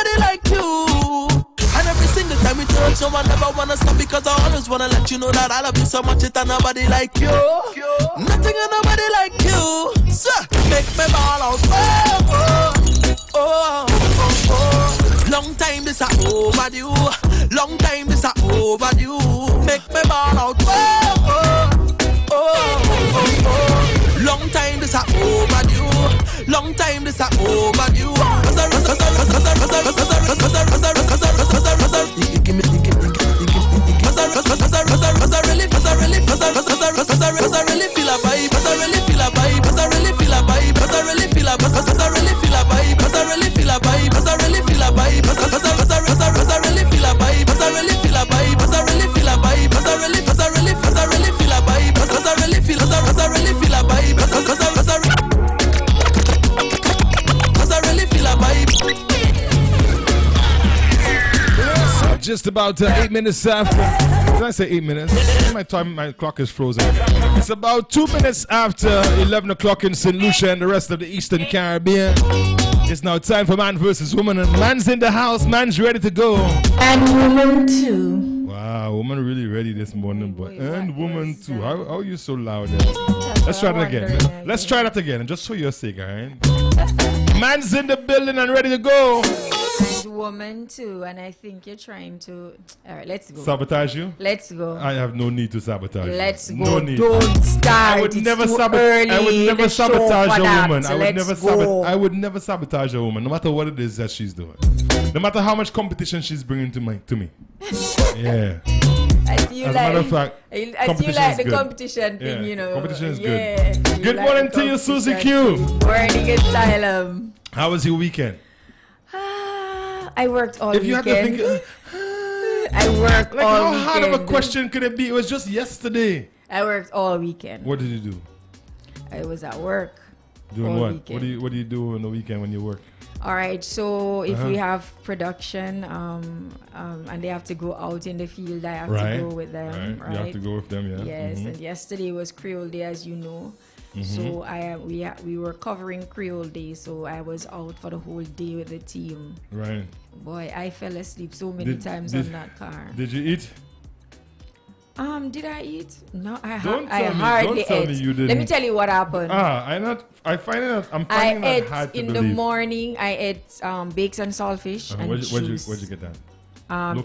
nobody like you. And every single time we touch, no one ever wanna stop because I always wanna let you know that I love you so much. It's nobody like you. Nothing and nobody like you. So make me ball out. Long time this a overdue. Long time this a overdue. Make me ball out. Long time this a overdue. Long time this a overdue. Just about 8 minutes after. Did I say 8 minutes? My clock is frozen. It's about 2 minutes after 11 o'clock in St. Lucia and the rest of the Eastern Caribbean. It's now time for Man versus Woman, and man's in the house, man's ready to go. And woman too. Wow, woman really ready this morning, but and woman too. How are you so loud there? Let's try that again. Let's try that again, just for your sake, alright? Man's in the building and ready to go. And woman too, and I think you're trying to. All right, let's go. Sabotage you? Let's go. I have no need to sabotage you. Let's go. No need. Don't start. I would never sabotage a woman. I would never sabotage a woman, no matter what it is that she's doing. No matter how much competition she's bringing to me. Yeah. As a matter of fact, as you like the competition thing, you know. Competition is good. Good morning to you, Susie Q. Morning, Asylum. How was your weekend? I worked all weekend. You had to think, I worked all weekend. How hard of a question could it be? It was just yesterday. I worked all weekend. What did you do? I was at work. Doing what? Weekend. What do you do on the weekend when you work? All right, so if we have production and they have to go out in the field, I have to go with them. Right. You have to go with them, yeah. Yes, and yesterday was Creole Day, as you know. So we were covering Creole Day, so I was out for the whole day with the team. Right. Boy, I fell asleep so many times on that car. Did you eat? Did I eat? No, I Don't hardly tell ate. me you didn't. Let me tell you what happened. I'm finding it hard to believe. In the morning, I ate bakes and saltfish and juice. Where'd you get that?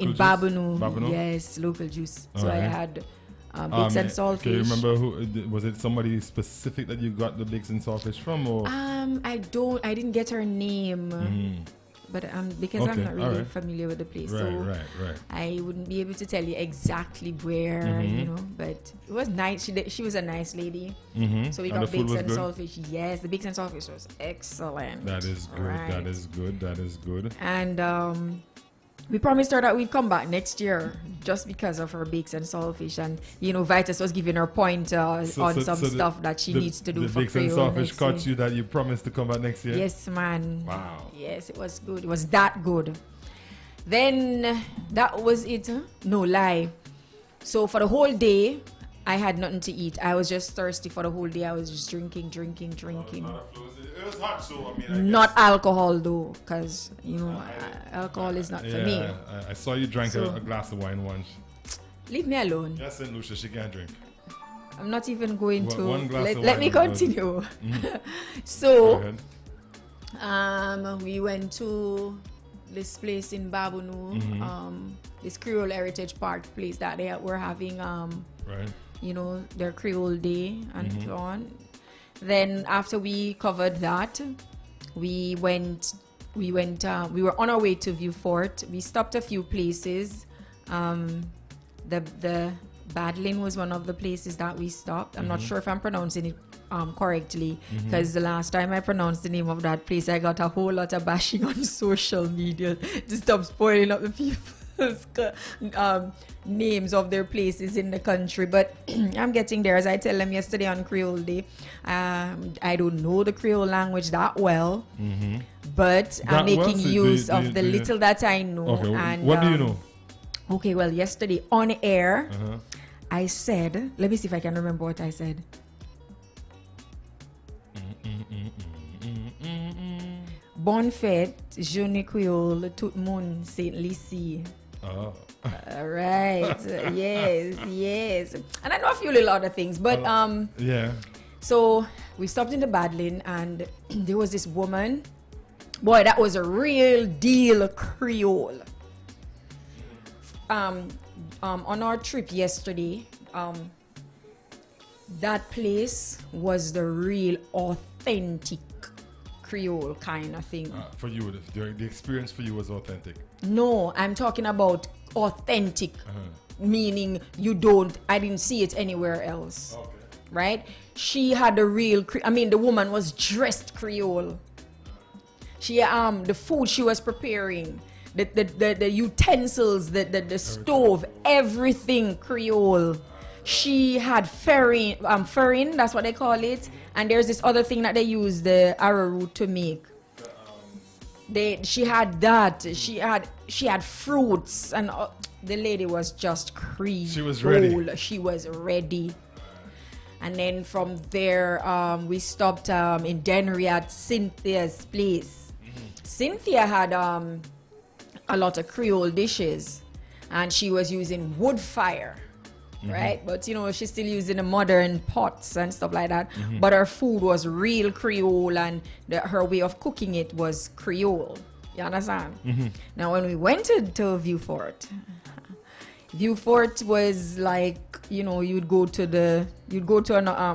In Babunu. Yes, local juice. So I had bakes and saltfish. Do you remember who was it? Somebody specific that you got the bakes and saltfish from, or? I didn't get her name. But because I'm not really familiar with the place, right. I wouldn't be able to tell you exactly where, you know. But it was nice. She was a nice lady. So we got bakes and saltfish. Yes, the bakes and saltfish was excellent. That is good. Right. That is good. And we promised her that we'd come back next year just because of her bakes and saltfish. And, you know, Vitus was giving her pointers on some stuff that she needs to do for Creole. The bakes and saltfish caught you that you promised to come back next year? Yes, man. Wow. Yes, it was good. It was that good. Then that was it. Huh? No lie. So for the whole day, I had nothing to eat. I was just thirsty for the whole day. I was just drinking. It was hot, so I mean. Not alcohol though, because you know, alcohol is not for me. I saw you drank a glass of wine once. Leave me alone. Yes, and Lucia, she can't drink. I'm not even going to. Let me continue. So, we went to this place in Babunu, this Creole Heritage Park place that they were having. Right. You know, their Creole Day and so on. Then after we covered that, we were on our way to View Fort. We stopped a few places. The Badlin was one of the places that we stopped. I'm not sure if I'm pronouncing it correctly, because the last time I pronounced the name of that place, I got a whole lot of bashing on social media to stop spoiling up the people's names of their places in the country. But I'm getting there. As I tell them yesterday on Creole Day, I don't know the Creole language that well, but I'm making use of the little that I know. Okay, and what do you know? Okay, well, yesterday on air, I said, let me see if I can remember what I said. Bonne fête, Jeune Creole, tout le monde, Saint Lucie. Oh. Right. Yes. And I know a few little other things, but yeah. So we stopped in the Badlin, and there was this woman. Boy, that was a real deal Creole. On our trip yesterday, that place was the real authentic Creole kind of thing. For you, the experience for you was authentic. No, I'm talking about authentic, meaning I didn't see it anywhere else. Okay. Right? She had the real, the woman was dressed Creole. She, the food she was preparing, the utensils, the stove, everything Creole. She had farine, that's what they call it. And there's this other thing that they use the arrowroot to make. She had that. She had fruits, and the lady was just Creole. She was ready. She was ready. And then from there, we stopped in Dennery at Cynthia's place. Cynthia had a lot of Creole dishes, and she was using wood fire, right? But she's still using the modern pots and stuff like that. But her food was real Creole, and her way of cooking it was Creole. You understand? Now, when we went to Vieux-Fort was like, you'd go to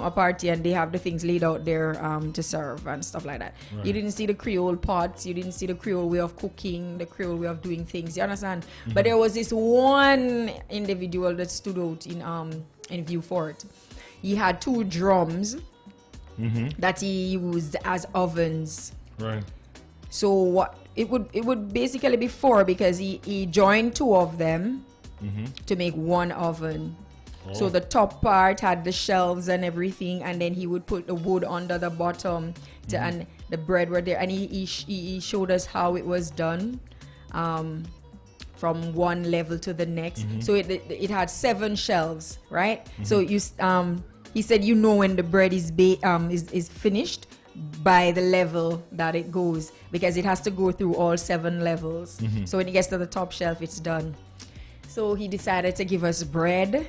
a party and they have the things laid out there to serve and stuff like that. Right. You didn't see the Creole pots, you didn't see the Creole way of cooking, the Creole way of doing things. You understand? But there was this one individual that stood out in Vieux-Fort. He had 2 drums that he used as ovens. Right. So what it would basically be 4, because he joined 2 of them to make 1 oven. Oh. So the top part had the shelves and everything, and then he would put the wood under the bottom and the bread were there, and he showed us how it was done from one level to the next. So it had 7 shelves, right? So he said when the bread is finished by the level that it goes, because it has to go through all 7 levels. So when it gets to the top shelf, it's done. So he decided to give us bread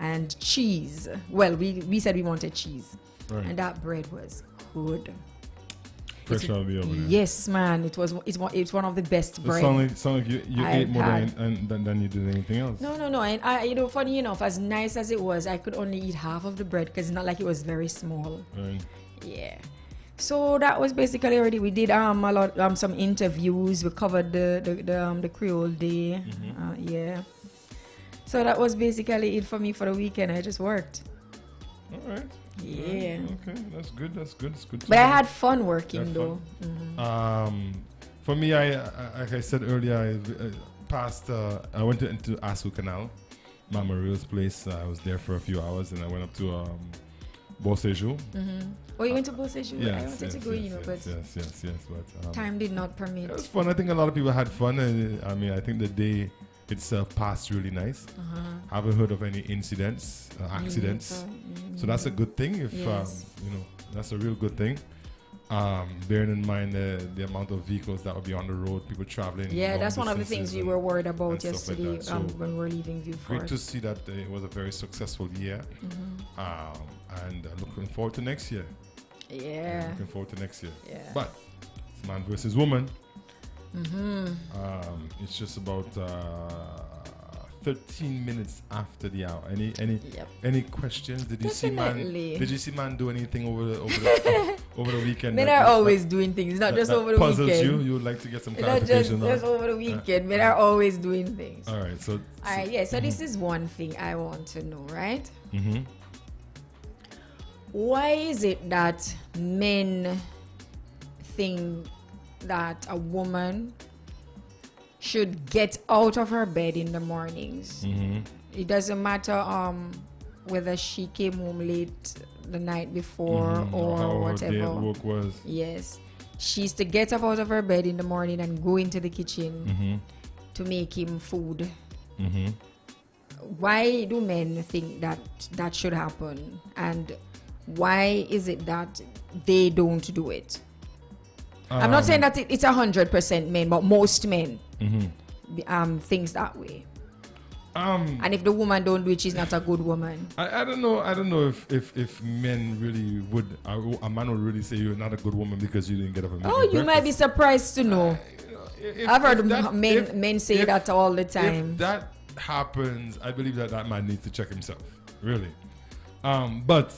and cheese. Well, we said we wanted cheese. Right. And that bread was good. Fresh out of the oven. Yes, man. It's one of the best bread. It sounded like you ate more than you did anything else. No. And funny enough, as nice as it was, I could only eat half of the bread because it's not like it was very small. Right. Yeah. So that was basically already. We did some interviews. We covered the Creole Day. Yeah. So that was basically it for me for the weekend. I just worked. All right. Yeah. Okay, that's good. That's good. But I had fun working though. For me, like I said earlier, I went into Asu Canal, Mama Real's place. I was there for a few hours, and I went up to Beauséjour. Oh, you went to Beauséjour? Yes, I wanted to go, but yes. But time did not permit. It was fun. I think a lot of people had fun, and I think the day itself passed really nice. Haven't heard of any incidents, accidents. So that's a good thing. If that's a real good thing. Bearing in mind the amount of vehicles that will be on the road, people traveling. Yeah, that's one of the things we were worried about yesterday when we were leaving Vieux-Fort. Great to see that it was a very successful year, and looking forward to next year. Yeah. Looking forward to next year. Yeah. But it's man versus woman. It's just about 13 minutes after the hour. Any questions? Did you see man do anything over the weekend? Men are always doing things, not just over the weekend. Puzzles you? You would like to get some clarification on? Not just over the weekend. Men are always doing things. All right. So this is one thing I want to know, right? Why is it that men think that a woman should get out of her bed in the mornings? It doesn't matter whether she came home late the night before or whatever. Day at work was. Yes, she's to get up out of her bed in the morning and go into the kitchen to make him food. Why do men think that should happen, and why is it that they don't do it? I'm not saying that it's 100% men, but most men thinks that way. And if the woman don't do it, she's not a good woman. I don't know if men really would, a man would really say you're not a good woman because you didn't get up and make you might be surprised to know. I've heard men say that all the time. If that happens, I believe that man needs to check himself, really. But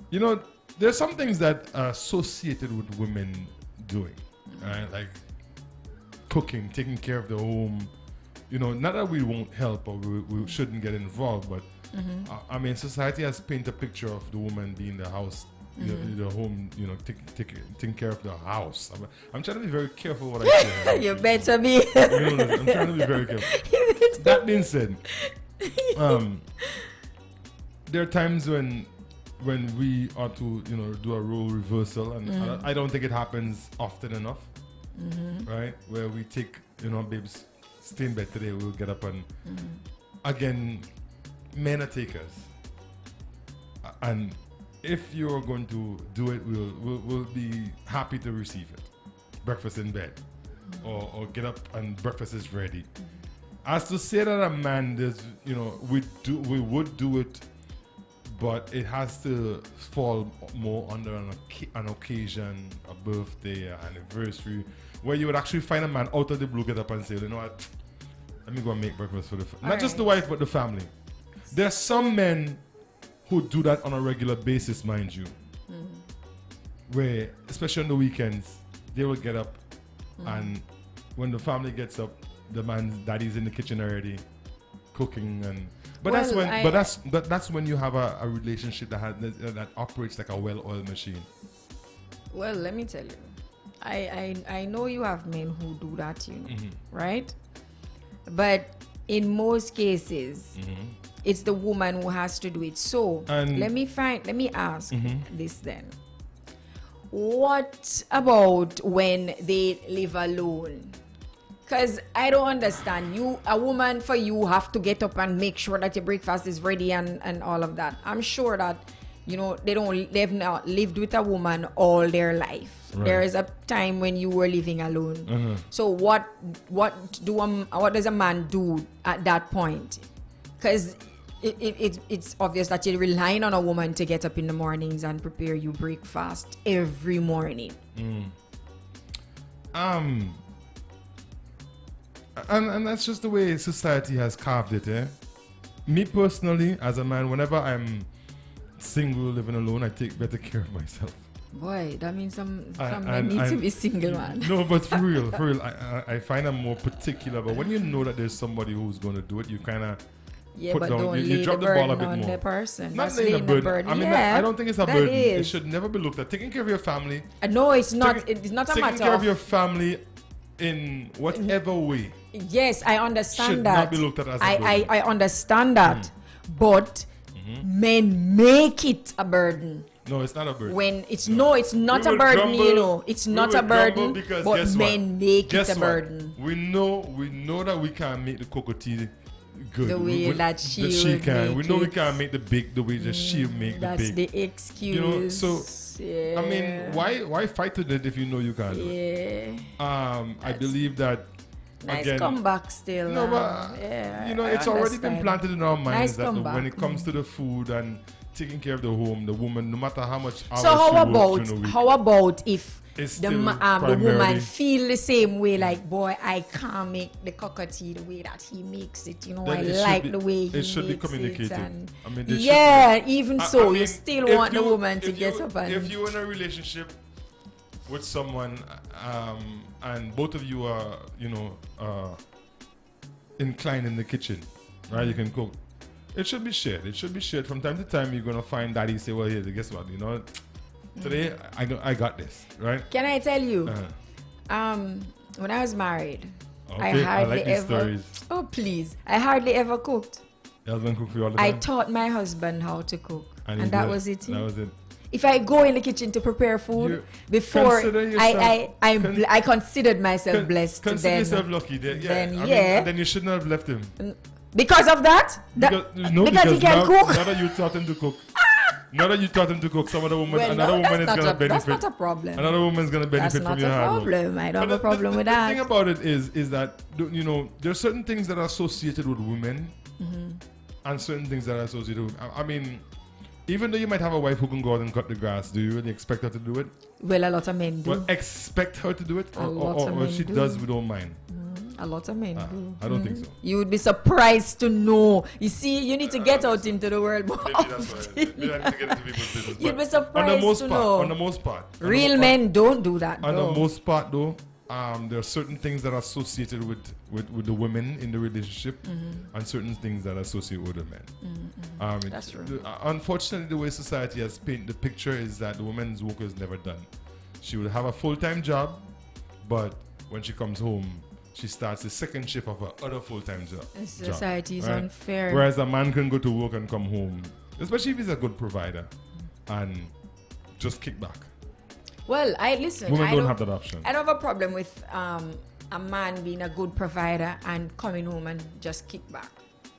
you know, there's some things that are associated with women doing, right? Like cooking, taking care of the home. You know, not that we won't help or we shouldn't get involved, but I mean, society has painted a picture of the woman being the house, the home, you know, taking care of the house. I'm trying to be very careful what I say. You better be. I'm trying to be very careful. That being said, there are times when we ought to, you know, do a role reversal, and I don't think it happens often enough, right? Where we take, you know, babes, stay in bed today, we'll get up and again, men are takers, and if you're going to do it, we'll be happy to receive it. Breakfast in bed, or get up and breakfast is ready. As to say that a man does, you know, we would do it, but it has to fall more under an occasion, a birthday, an anniversary, where you would actually find a man out of the blue get up and say, you know what, let me go and make breakfast for not just the wife, but the family. There are some men who do that on a regular basis, mind you, where, especially on the weekends, they will get up, and when the family gets up, the daddy's in the kitchen already, cooking and. But that's when you have a relationship that operates like a well-oiled machine. Well, let me tell you, I know you have men who do that, you know, right? But in most cases, it's the woman who has to do it. So let me ask this then. What about when they live alone? Because I don't understand. A woman, for you, have to get up and make sure that your breakfast is ready and all of that. I'm sure that, you know, they've not lived with a woman all their life. Right. There is a time when you were living alone. So what does a man do at that point? Because it's obvious that you're relying on a woman to get up in the mornings and prepare you breakfast every morning. And that's just the way society has carved it, eh? Me personally, as a man, whenever I'm single, living alone, I take better care of myself. Boy, that means some men need to be single, man. No, but for real, I find I'm more particular. But when you know that there's somebody who's going to do it, you kind of put down, you drop the ball a bit on more. The person. Not laying the burden. I mean, I don't think it's a burden. It should never be looked at. Taking care of your family. No, it's not. It's not a matter of taking care of your family in whatever way. Yes, I understand should that. Not be looked at as a burden. I understand that, but men make it a burden. No, it's not a burden. When it's not a burden, you know. It's not a burden, but men make it a burden. We know that we can't make the cocoa-tea good. The way that she can. We know we it. can't make the big the way that she'll make the big. That's the excuse. You know, so I mean, why fight with it if you know you can't do it? I believe that. Nice again, comeback still. No, but you know, it's already been planted in our minds that when it comes to the food and taking care of the home, the woman, no matter how much hours how about if the woman feel the same way, like, boy, I can't make the cockatoo the way that he makes it, you know, then I like the way he makes it. It should be communicated. And I mean, even so, you still want the woman to get up and... If you're in a relationship with someone and both of you are, you know, inclined in the kitchen, right? You can cook. It should be shared. It should be shared. From time to time, you're gonna find daddy say, "Well, here, guess what? You know, today I got this, right?" Can I tell you? When I was married, okay, I hardly like these ever. Stories. Oh please! I hardly ever cooked. Your husband cooked for you all the time? I taught my husband how to cook, and that was it. That was it. If I go in the kitchen to prepare food, before I considered myself blessed. Consider yourself lucky. Then you shouldn't have left him. Because of that? Because he can cook? Now that you taught him to cook. Now that you taught him to cook, some other woman, another woman is going to benefit. That's not a problem. Another woman is going to benefit from your hard work. That's not a problem. I don't have a problem with that. The thing about it is that, you know, there are certain things that are associated with women and certain things that are associated with... I mean, even though you might have a wife who can go out and cut the grass, do you really expect her to do it? Well, a lot of men do. Well, expect her to do it? Or if she does, we don't mind? A lot of men do. I don't think so. You would be surprised to know. You see, you need to get out into the world more. Maybe that's why. Maybe I need to get into people's business. You'd be surprised to know. On the most part. Real men don't do that. On the most part, though, there are certain things that are associated with the women in the relationship and certain things that are associated with the men. That's true. Unfortunately, the way society has painted the picture is that the woman's work is never done. She will have a full-time job, but when she comes home, she starts the second shift of her other full-time job. Society is unfair. Whereas a man can go to work and come home, especially if he's a good provider, and just kick back. Well, women don't have that option. I don't have a problem with a man being a good provider and coming home and just kick back.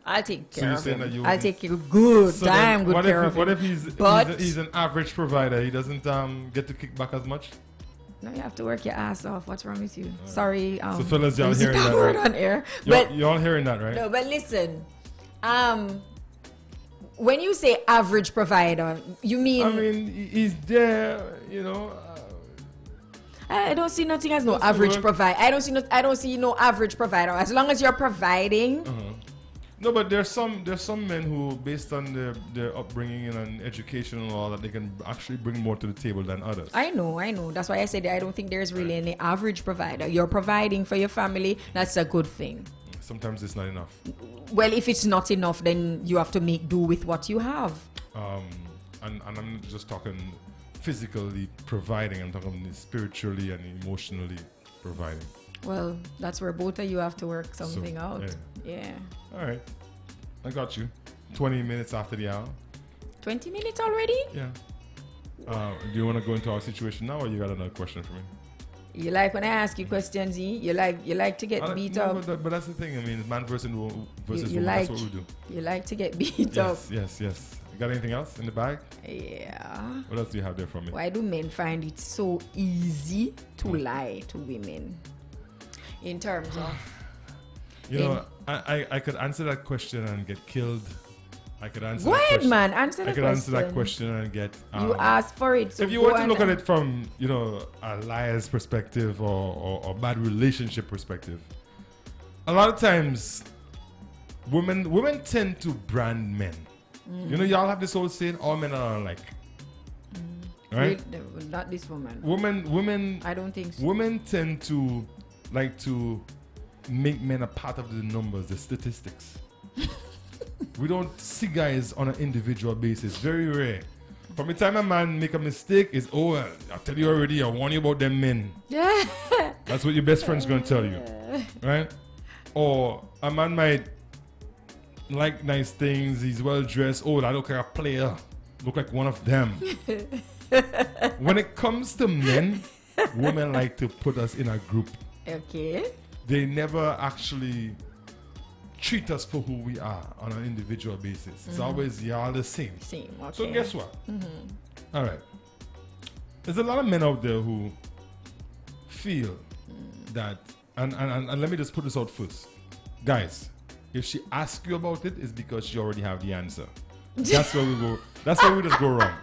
I'll take care of him. I'll take care of good care of him. What if he's an average provider? He doesn't get to kick back as much? No, you have to work your ass off. What's wrong with you? Sorry. So fellas, y'all hearing that, right? On air. Y'all hearing that, right? No, but listen. When you say average provider, you mean... I mean, he's there, you know... I don't see nothing as no average provider. I don't see no average provider. As long as you're providing... No, but there's some men who, based on their upbringing and education and all that, they can actually bring more to the table than others. I know. That's why I said I don't think there's really any average provider. You're providing for your family. That's a good thing. Sometimes it's not enough. Well, if it's not enough, then you have to make do with what you have. And I'm not just talking physically providing. I'm talking spiritually and emotionally providing. Well, that's where both of you have to work something out. Yeah. All right. I got you. 20 minutes after the hour. 20 minutes already? Yeah. Do you want to go into our situation now, or you got another question for me? You like when I ask you questions, you like to get beat up. But that's the thing. I mean, it's man versus woman. That's what we do. You like to get beat up. Yes. You got anything else in the bag? Yeah. What else do you have there for me? Why do men find it so easy to lie to women? In terms of... You know, I could answer that question and get killed. I could answer Go that ahead, question. man. Answer the question. I could answer that question and get... you asked for it. So if you want to look at it from, you know, a liar's perspective or bad relationship perspective, a lot of times women tend to brand men. You know, y'all have this old saying, all men are alike. Right? Not this woman. Women... I don't think so. Women tend to like to make men a part of the numbers, the statistics. We don't see guys on an individual basis. Very rare. From the time a man make a mistake, it's I tell you already, I warn you about them men. Yeah. That's what your best friend's gonna tell you. Right? Or a man might like nice things, he's well dressed. I look like a player. Look like one of them. When it comes to men, women like to put us in a group. Okay. They never actually treat us for who we are on an individual basis. It's always y'all the same. Okay. So guess what? All right. There's a lot of men out there who feel that, and let me just put this out first. Guys, if she asks you about it, it's because she already have the answer. That's where we go. That's where we just go wrong.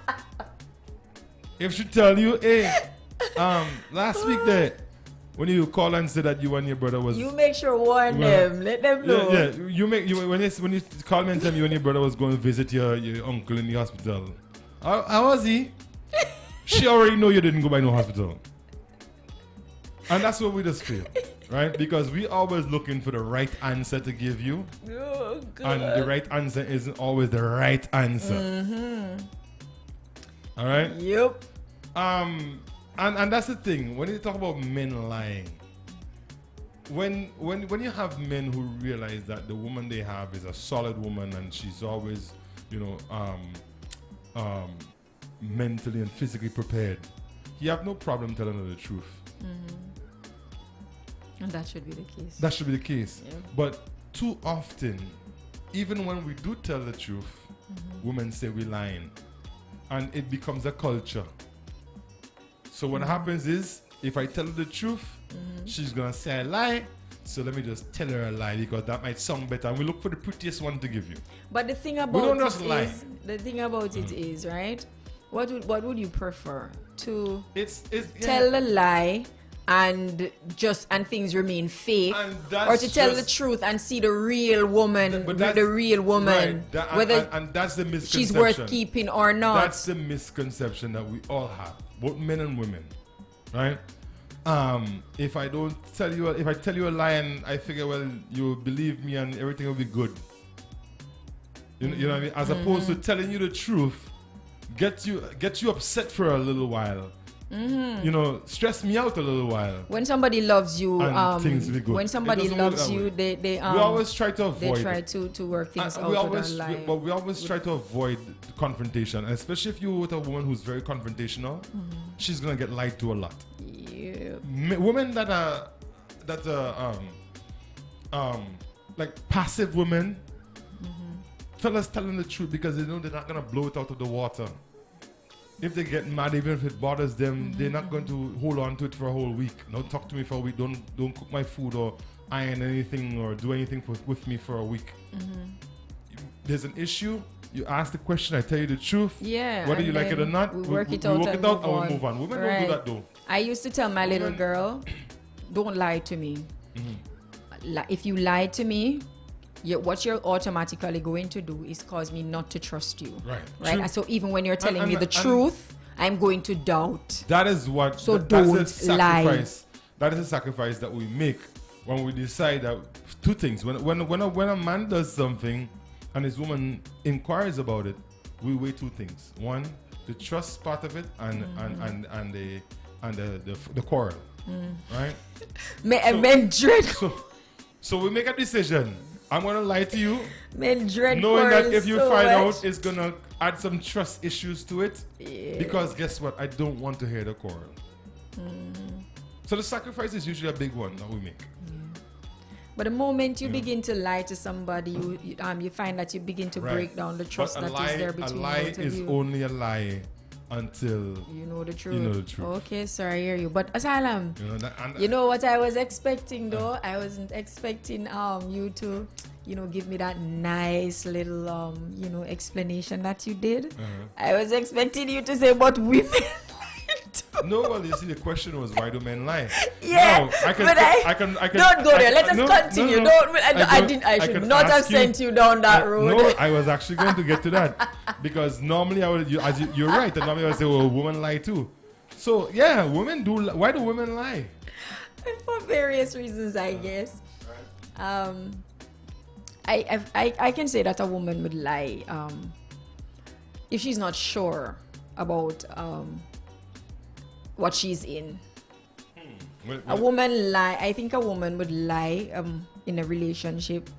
If she tell you, hey, last week there, when you call and say that you and your brother was... You make sure warn them. Let them know. Yeah. When you call me and tell me you and your brother was going to visit your uncle in the hospital. How was he? She already know you didn't go by no hospital. And that's what we just feel. Right? Because we always looking for the right answer to give you. Oh, God. And the right answer isn't always the right answer. All right? Yep. And that's the thing. When you talk about men lying, when you have men who realize that the woman they have is a solid woman and she's always, you know, mentally and physically prepared, you have no problem telling her the truth. And that should be the case. That should be the case. Yeah. But too often, even when we do tell the truth, women say we're lying. and it becomes a culture. So what happens is, if I tell her the truth, she's gonna say a lie. So let me just tell her a lie because that might sound better. And we look for the prettiest one to give you. But the thing about it is, right? What would you prefer to tell a lie and things remain fake, or to tell the truth and see the real woman, right, whether and that's the misconception. She's worth keeping or not. That's the misconception that we all have, both men and women, right? If I tell you a lie and I figure, well, you believe me and everything will be good. You know what I mean? As opposed to telling you the truth, get you upset for a little while. You know, stress me out a little while. When somebody loves you, things will be good. When somebody loves you, they we always try to avoid. They try to work things out with a lie. But we always try to avoid confrontation, and especially if you're with a woman who's very confrontational, she's gonna get lied to a lot. Yeah. Women that are like passive women, fellas telling the truth because they know they're not gonna blow it out of the water. If they get mad, even if it bothers them, they're not going to hold on to it for a whole week. Don't talk to me for a week. Don't cook my food or iron anything or do anything with me for a week. There's an issue. You ask the question. I tell you the truth. Yeah. Whether you like it or not, we work it out and we move on. Women don't do that though. I used to tell my little girl, don't lie to me. If you lie to me, what you're automatically going to do is cause me not to trust you. Right. And so even when you're telling me the truth, I'm going to doubt. That is what. So don't lie. That is a sacrifice that we make when we decide that two things. When a man does something and his woman inquires about it, we weigh two things. One, the trust part of it, and the quarrel. Right. So we make a decision. I'm going to lie to you, knowing that if you find out, it's going to add some trust issues to it. Yeah. Because guess what? I don't want to hear the quarrel. So the sacrifice is usually a big one that we make. But the moment you begin to lie to somebody, you find that you begin to break down the trust that is there between you. A lie is only a lie until you know the truth. Okay, sorry, I hear you. But Asylum, you know what I was expecting though? I wasn't expecting you to, give me that nice little explanation that you did. I was expecting you to say, but women. No, well, you see, the question was, why do men lie? Yeah, no, I can. Don't go there. Let us continue. No, I should not have sent you down that road. No, I was actually going to get to that because normally you're right. And normally I would say, well, women lie too. So yeah, women do. Why do women lie? For various reasons, I guess. I can say that a woman would lie if she's not sure about what she's in. A woman lie. I think a woman would lie in a relationship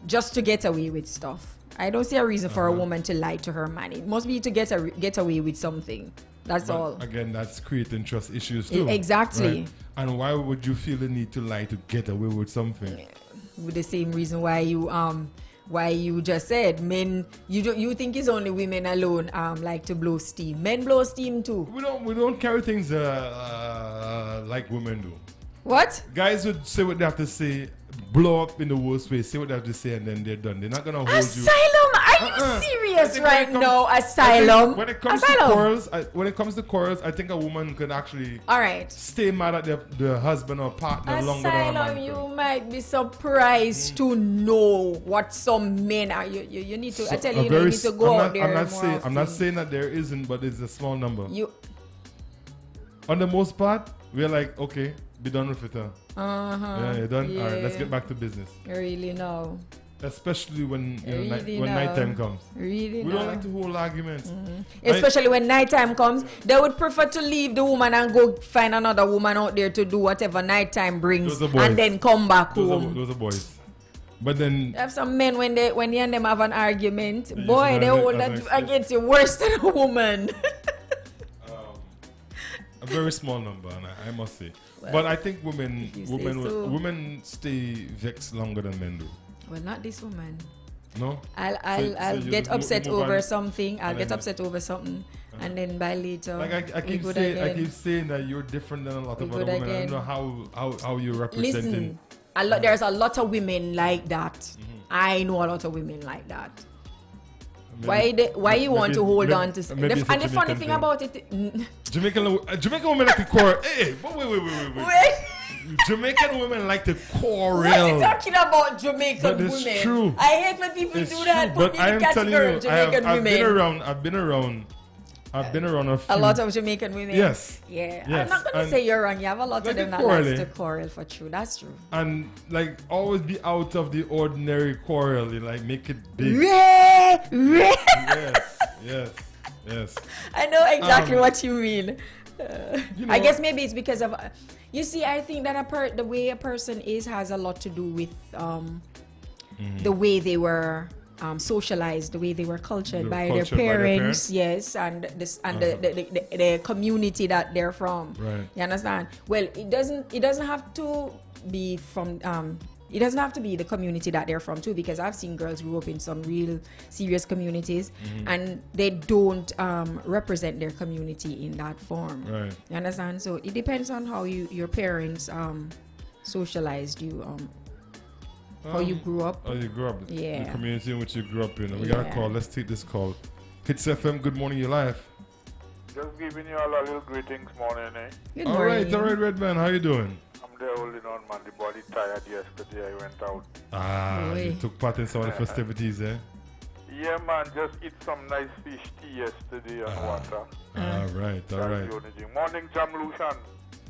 just to get away with stuff. I don't see a reason for a woman to lie to her man. It must be to get away with something. That's all. Again, that's creating trust issues too. Exactly. Right? And why would you feel the need to lie to get away with something? With the same reason why you just said men, you think it's only women alone like to blow steam. Men blow steam too. We don't carry things like women do. What? Guys would say what they have to say, blow up in the worst way, say what they have to say, and then they're done. They're not gonna hold you. Asylum, are you serious right now? Asylum. When it comes to quarrels, I think a woman can actually stay mad at their husband or partner longer than a man. Asylum, you might be surprised to know what some men are. You need to. I tell you, you need to go out there. I'm not saying that there isn't, but it's a small number. On the most part, we're like, okay, be done with it. Yeah, you're done. Yeah. All right, let's get back to business. Really no. Especially when nighttime comes. We don't like to hold arguments. Especially when nighttime comes, they would prefer to leave the woman and go find another woman out there to do whatever nighttime brings, and then come back home. Those are boys. But then have some men when they and them have an argument, they hold that against you worse than a woman. A very small number, and I must say. Well, but I think women stay vexed longer than men do. Well, not this woman. No. I'll you get just upset move over on, something. I'll and get then- upset over something, and then by later, Like I keep good saying, again. I keep saying that you're different than a lot We of other good women. I again. don't know how you're representing. Listen, there's a lot of women like that. I know a lot of women like that. Why you want to hold on to? maybe it's a And the funny Jamaican thing thing. about it, Jamaican women like to quarrel. Hey, wait. wait. Jamaican women like to quarrel. What are you talking about, Jamaican But it's women? true. I hate when people It's do that. true, Put but me in I the am telling category you, of Jamaican I've women. been around a few. A lot of Jamaican women. Yes. Yeah. Yes. I'm not gonna And say you're wrong. You have a lot like of them the that likes quarreling. to quarrel for true. That's true. And like always be out of the ordinary quarrel. You like make it big. Yes. I know exactly Um, what you mean. You I know- guess maybe it's because of. You see, I think that the way a person is has a lot to do with the way they were socialized, the way they were cultured by their parents, yes, and the community that they're from. Right. You understand? Well, it doesn't have to be from it doesn't have to be the community that they're from too, because I've seen girls grow up in some real serious communities and they don't represent their community in that form. Right. You understand? So it depends on how your parents socialized you, how you grew up. How you grew up. Yeah. The community in which you grew up in. We got a Yeah. call. Let's take this call. hitzfm, good morning, you're live. Just giving you all a little greetings morning, eh? Good All morning. right, Redman, how you doing? I'm there holding on, man. The body tired yesterday. I went out. You Oi. took part in some of the festivities, eh? Yeah, man. Just eat some nice fish tea yesterday and water. All right. That's the only thing. Morning, Jam Lucian.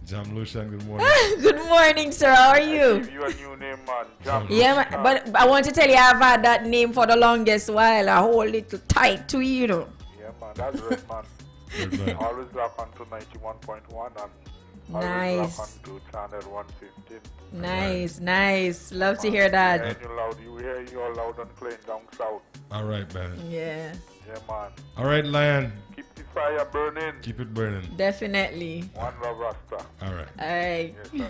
Jam Lucian, good morning. Good morning, sir. How are you? Give you a new name, man. Jam Yeah, Lucian. but I want to tell you, I've had that name for the longest while. I hold it tight to you, know. Yeah, man. That's right, man. Redman. Always lock on to 91.1 and always Nice. lock on to channel 115. Nice. Love to hear that. And you loud. You hear you all loud and clean down south. All right, man. Yeah, Yeah, man. All right, Lion, Keep the fire burning. keep it burning. definitely. One love, Rasta. All right. All right. Yes,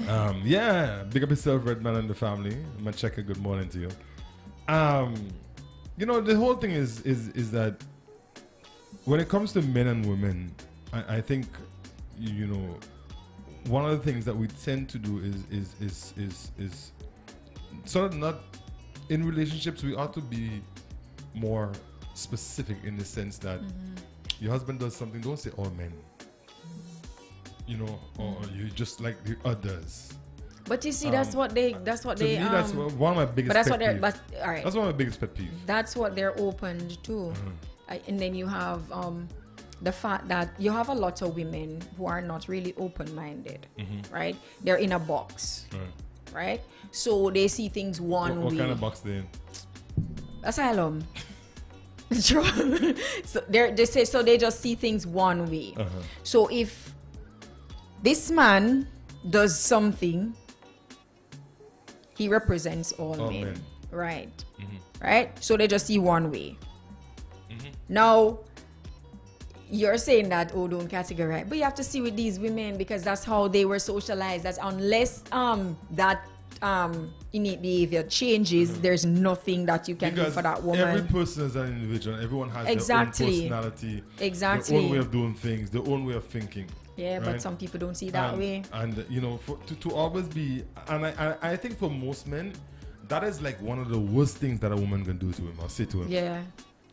sir. Yeah, big up yourself, Redman and the family. I'm gonna check a good morning to you. You know, the whole thing is that when it comes to men and women, I think, you know, one of the things that we tend to do is sort of not in relationships. We ought to be more specific in the sense that your husband does something. Don't say all men. You know, or you just like the others. But you see, that's what they. To me, that's one of my biggest. But that's pet what they're. peeves. But all right. That's one of my biggest pet peeves. That's what they're opened to. And then you have the fact that you have a lot of women who are not really open-minded, right? They're in a box, right? So they see things one What way. kind of box they in? Asylum. True. So they just see things one way. So if this man does something, he represents all men. Right. Right? So they just see one way. Now, you're saying that, oh, don't categorize. But you have to see with these women, because that's how they were socialized. That unless that innate behavior changes, there's nothing that you can do for that woman. Every person is an individual. Everyone has Exactly. their own personality, Exactly. their own way of doing things, their own way of thinking. Yeah, right? but some people don't see that way. And you know, to always be, and I think for most men, that is like one of the worst things that a woman can do to him or say to him. Yeah.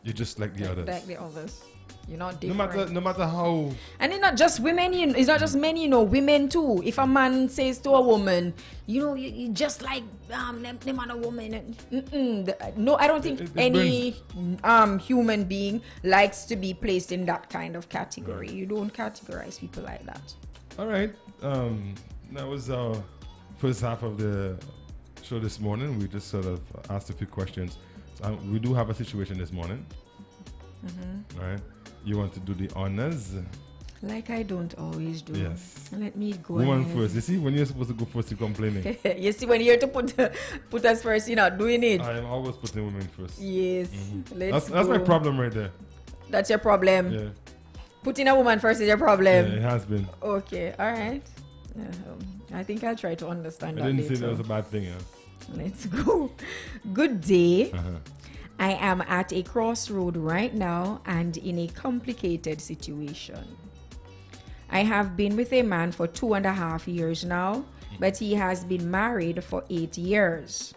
You're just like the others. Like the others. You're not No different. matter how. And it's not just women, it's not just men, women too. If a man says to a woman, you just like them and a woman. No, I don't think It any human being likes to be placed in that kind of category. You don't categorize people like that. All right. That was our first half of the show this morning. We just sort of asked a few questions. We do have a situation this morning. All right. You want to do the honors? Like I don't always do. Yes. Let me go Woman ahead. first. You see, when you're supposed to go first, you're complaining. You see, when you're to put us first, you're not doing it. I am always putting women first. Yes. Let's That's my go. problem right there. That's your problem. Yeah. Putting a woman first is your Yeah, problem. it has been. Okay, all right. I think I'll try to understand I that didn't later. say that was a bad thing, Let's go. Good day. Uh-huh. I am at a crossroad right now and in a complicated situation. I have been with a man for 2.5 years now, but he has been married for 8 years.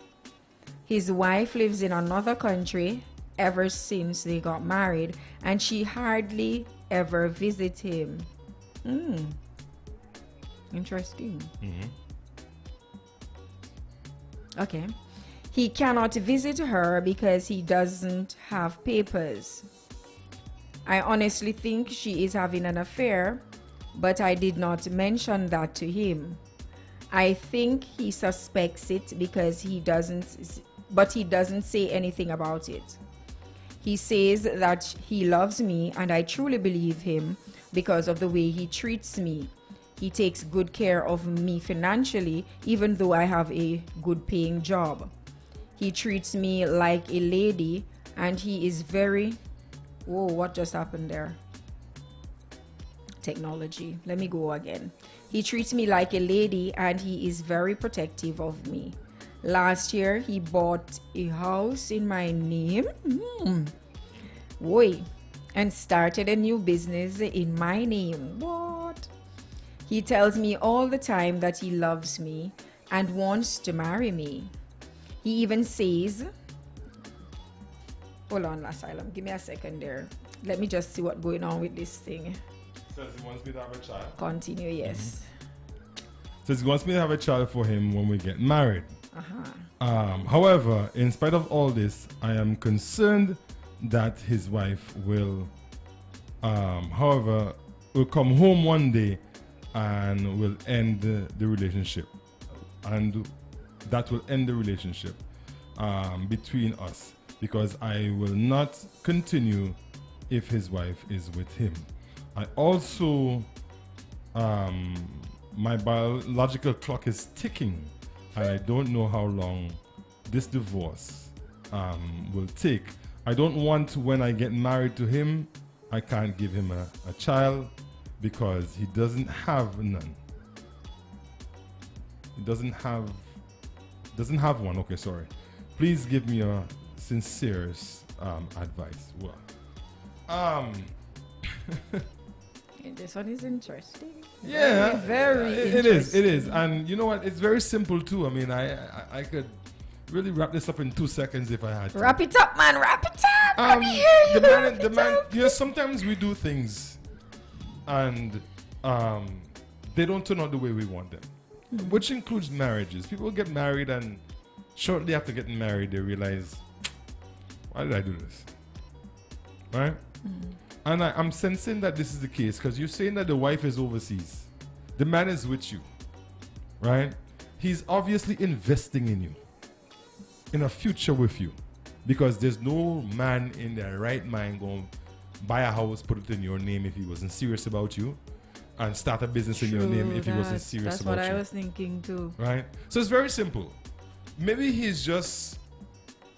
His wife lives in another country ever since they got married, and she hardly ever visits him. Interesting. Okay. He cannot visit her because he doesn't have papers. I honestly think she is having an affair, but I did not mention that to him. I think he suspects it because he doesn't say anything about it. He says that he loves me, and I truly believe him because of the way he treats me. He takes good care of me financially, even though I have a good paying job. He treats me like a lady, and he is very... Whoa, what just happened there? Technology. Let me go again. He treats me like a lady, and he is very protective of me. Last year, he bought a house in my name. And started a new business in my name. What? He tells me all the time that he loves me and wants to marry me. He even says, hold on, Asylum, give me a second there. Let me just see what's going on with this thing. Says he wants me to have a child. Continue, yes. Says he wants me to have a child for him when we get married. However, in spite of all this, I am concerned that his wife will come home one day and will end the relationship, and that will end the relationship between us, because I will not continue if his wife is with him. I also my biological clock is ticking, and I don't know how long this divorce will take. I don't want, when I get married to him, I can't give him a child because he doesn't have none. He doesn't have one. Okay, sorry. Please give me a sincerest advice. Well, this one is interesting. Yeah, very it interesting. is, and you know what? It's very simple too. I mean, I could really wrap this up in 2 seconds if I had to. Wrap it up, man. Wrap it up. Let me hear you. The man. You know, sometimes we do things, and they don't turn out the way we want them, which includes marriages. People get married, and shortly after getting married, they realize, why did I do this? Right? And I'm sensing that this is the case, because you're saying that the wife is overseas. The man is with you, right? He's obviously investing in you, in a future with you, because there's no man in their right mind going to buy a house, put it in your name if he wasn't serious about you, and start a business in your name if he wasn't serious about you. That's what I was thinking too. Right? So it's very simple. Maybe he's just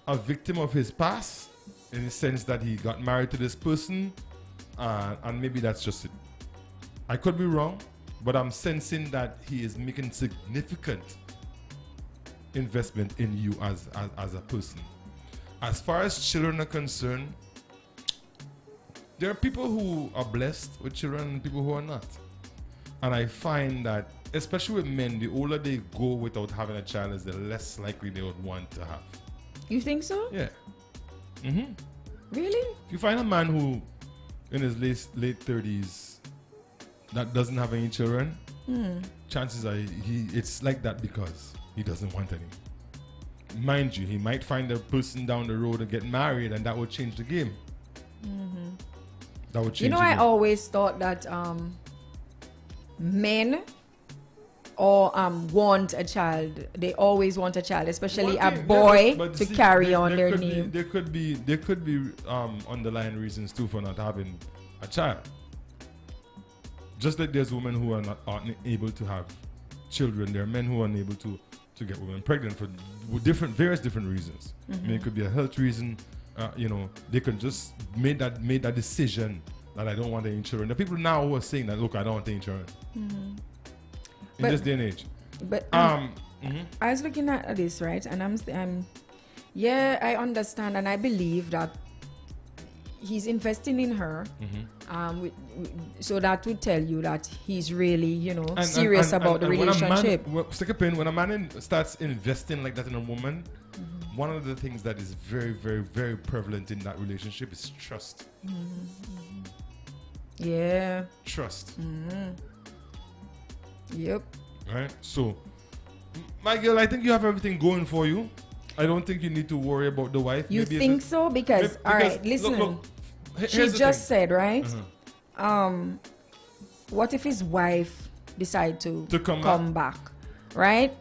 a victim of his past, in the sense that he got married to this person, and maybe that's just it. I could be wrong, but I'm sensing that he is making significant investment in you as a person. As far as children are concerned, there are people who are blessed with children and people who are not. And I find that, especially with men, the older they go without having a child, is the less likely they would want to have. You think so? Yeah. Really? If you find a man who, in his late 30s, that doesn't have any children, chances are it's like that because he doesn't want any. Mind you, he might find a person down the road and get married, and that will change the game. That would change. You know, the I game. always thought that men or want a child. They always want a child, especially a boy to carry on their name. There could be underlying reasons too for not having a child. Just like there's women who aren't able to have children, there are men who are unable to get women pregnant for various different reasons. I mean, it could be a health reason. They can just made that decision that I don't want any children. There are people now who are saying that, look, I don't want any children. in this day and age. But Mhm. I was looking at this, right, and yeah, I understand, and I believe that he's investing in her. So that would tell you that he's really, serious about the relationship. When a man starts investing like that in a woman, one of the things that is very, very, very prevalent in that relationship is trust. Yeah. Trust. Yep. Right? So, my girl, I think you have everything going for you. I don't think you need to worry about the wife. You think so? Because, all right, listen. Look, she just said, right? What if his wife decide to come back? Right?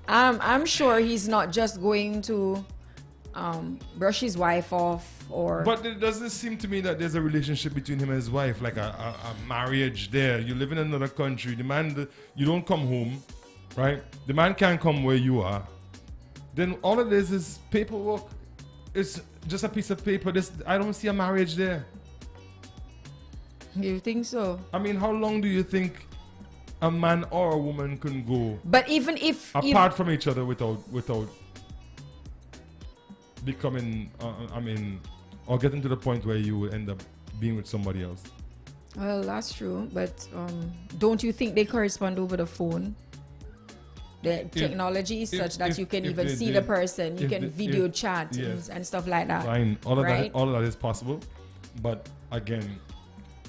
I'm sure he's not just going to brush his wife off or... But it doesn't seem to me that there's a relationship between him and his wife, like a marriage there. You live in another country. The man, you don't come home, right? The man can't come where you are. Then all of this is paperwork. It's just a piece of paper. I don't see a marriage there. You think so? I mean, how long do you think a man or a woman can go? But even if apart from each other without becoming, or getting to the point where you will end up being with somebody else. Well, that's true, but don't you think they correspond over the phone? The technology is such that you can even see the person, you can video chat and stuff like that. Fine, all of that is possible, but again,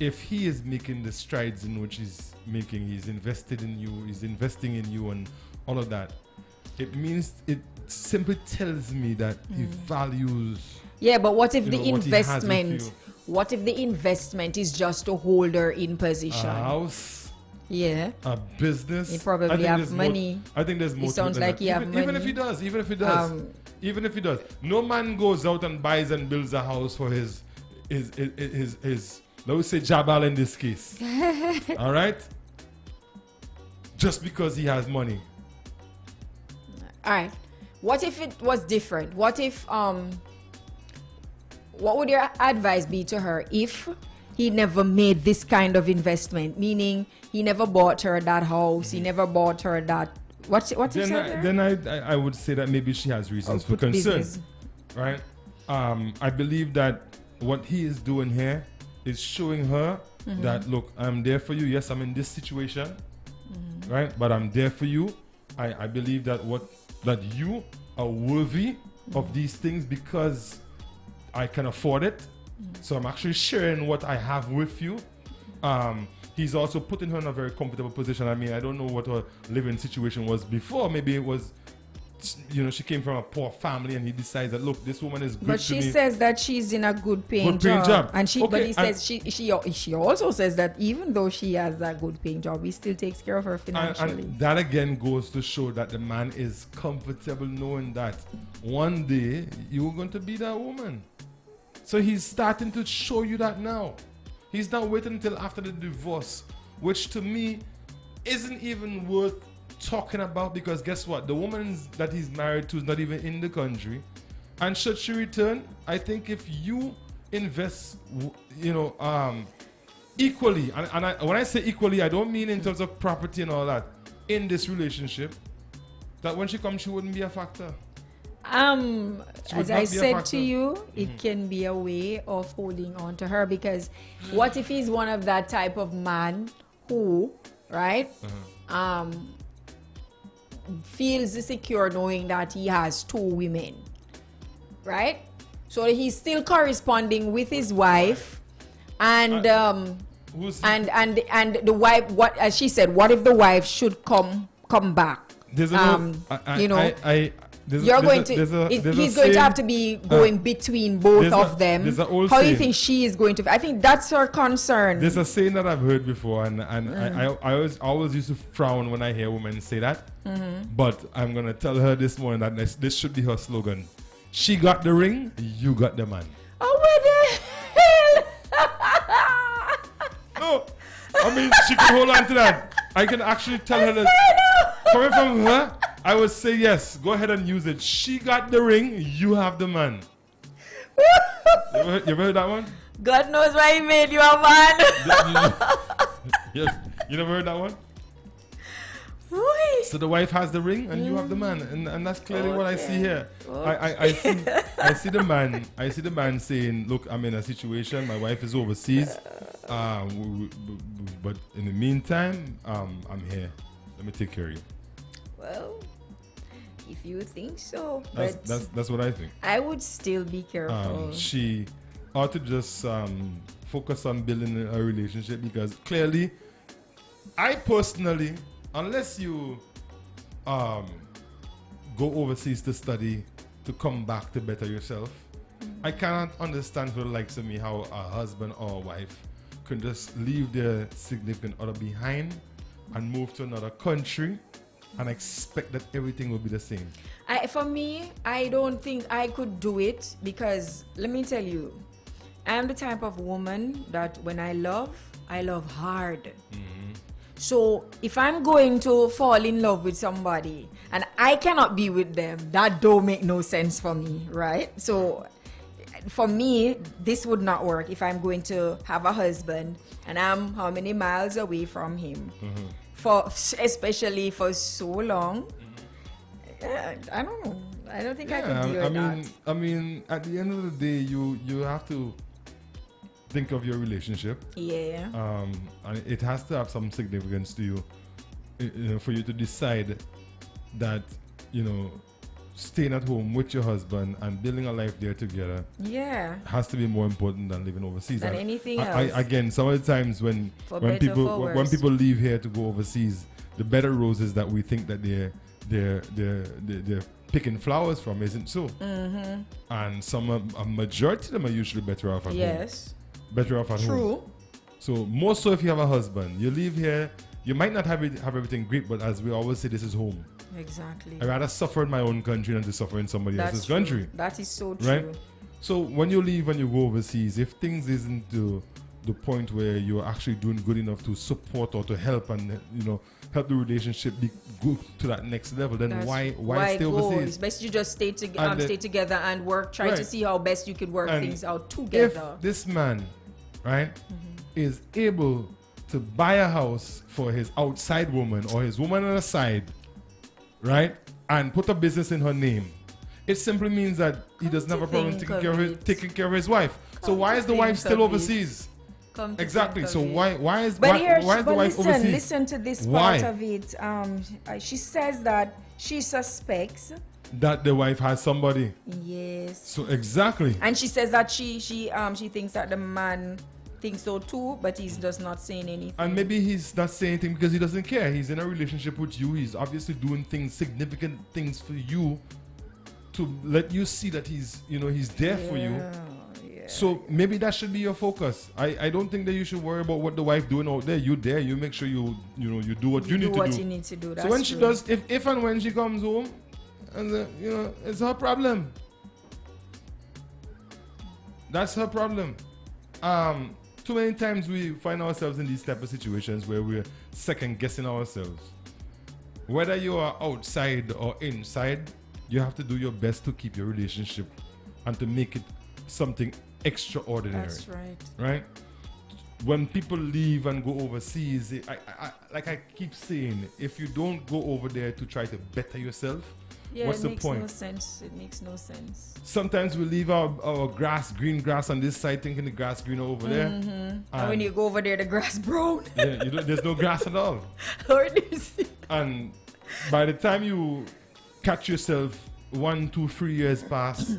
if he is making the strides in which he's making, he's invested in you, he's investing in you, and all of that, it simply tells me that he values. Yeah, but what if the investment? What if the investment is just to hold her in position? A house. Yeah. A business. He probably have money. I think there's more. It sounds like he have money. Even if he does. No man goes out and buys and builds a house for his let's say Jabal in this case. All right? Just because he has money. All right. What if it was different? What if what would your advice be to her if he never made this kind of investment? Meaning he never bought her that house, he never bought her that what's he said? Then I would say that maybe she has reasons for concern. Business. Right? I believe that what he is doing here is showing her that, look, I'm there for you. Yes, I'm in this situation, right? But I'm there for you. I believe that you are worthy of these things because I can afford it. So I'm actually sharing what I have with you. He's also putting her in a very comfortable position. I mean, I don't know what her living situation was before. Maybe it was, she came from a poor family, and he decides that, look, this woman is good. But she says that she's in a good paying job. And but he says she also says that even though she has a good paying job, he still takes care of her financially. And that again goes to show that the man is comfortable knowing that one day you're going to be that woman. So he's starting to show you that now. He's not waiting until after the divorce, which to me isn't even worth talking about, because guess what? The woman that he's married to is not even in the country. And should she return, I think if you invest, equally, and when I say equally, I don't mean in terms of property and all that, in this relationship, that when she comes, she wouldn't be a factor. As I said to you, it can be a way of holding on to her, because what if he's one of that type of man who, right, feels secure knowing that he has two women, right? So he's still corresponding with his wife, and the wife. What, as she said, what if the wife should come back? There's he's going to have to be going between both of them. How do you think she is going to? I think that's her concern. There's a saying that I've heard before, and I always used to frown when I hear women say that. But I'm gonna tell her this morning that this should be her slogan: she got the ring, you got the man. Oh, what the hell? No, I mean, she can hold on to that. I can actually tell her that. Coming from her, I would say yes. Go ahead and use it. She got the ring, you have the man. You ever heard that one? God knows why he made you a man. You never heard that one? So the wife has the ring and you have the man, and that's clearly what I see here. I see the man saying, "Look, I'm in a situation. My wife is overseas, but in the meantime, I'm here. Let me take care of you." Well, if you think so, that's what I think. I would still be careful. She ought to just focus on building a relationship, because clearly, I personally, unless you go overseas to study to come back to better yourself, I cannot understand for the likes of me how a husband or a wife can just leave their significant other behind and move to another country and expect that everything will be the same. For me, I don't think I could do it, because let me tell you, I am the type of woman that when I love hard. So if I'm going to fall in love with somebody and I cannot be with them, that don't make no sense for me, right? So for me, this would not work if I'm going to have a husband and I'm how many miles away from him, especially for so long. I don't know. I don't think I could deal with that. I mean, at the end of the day, you have to think of your relationship. Yeah. And it has to have some significance to you, for you to decide that, staying at home with your husband and building a life there together. Yeah. Has to be more important than living overseas. Than anything else. Again, some of the times when people leave here to go overseas, the better roses that we think that they're picking flowers from isn't so. And a majority of them are usually better off at home. Yes. Better off at home. True. So more so if you have a husband, you live here, you might not have everything great, but as we always say, this is home. Exactly. I'd rather suffer in my own country than to suffer in somebody else's country. That is so true. Right? So when you leave and you go overseas, if things isn't to the point where you're actually doing good enough to support or to help and help the relationship be good to that next level, then why stay overseas? It's best you just stay together and work. Try to see how best you could work things out together. If this man, right, is able to buy a house for his outside woman or his woman on the side, right, and put a business in her name, it simply means that he doesn't have a problem taking care of his wife. So why is the wife still overseas? Exactly. So why is the wife overseas? Listen to this part of it. She says that she suspects that the wife has somebody. Yes. So exactly. And she says that she thinks that the man thinks so too, but he's just not saying anything. And maybe he's not saying anything because he doesn't care. He's in a relationship with you. He's obviously doing significant things for you, to let you see that he's there for you. So maybe that should be your focus. I don't think that you should worry about what the wife doing out there. You there, you make sure you do what you need to do. You need to do. So when she does, if and when she comes home, and it's her problem. That's her problem. Too many times we find ourselves in these type of situations where we're second guessing ourselves. Whether you are outside or inside, you have to do your best to keep your relationship and to make it something extraordinary. That's right. Right? When people leave and go overseas, I keep saying, if you don't go over there to try to better yourself, what's the point? It makes no sense. Sometimes we leave our green grass on this side, thinking the grass greener over there. And when you go over there, the grass brown. There's no grass at all. Or do you see? And by the time you catch yourself 1, 2, 3 years past,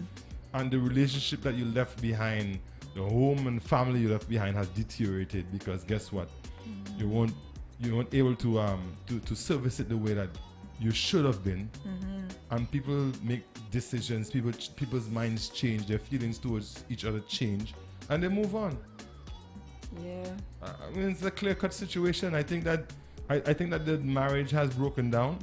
and the relationship that you left behind, the home and family you left behind has deteriorated, because guess what? You weren't able to service it the way that you should have been. And people make decisions, people's minds change, their feelings towards each other change, and they move on. Yeah. I mean, it's a clear-cut situation. I think that the marriage has broken down.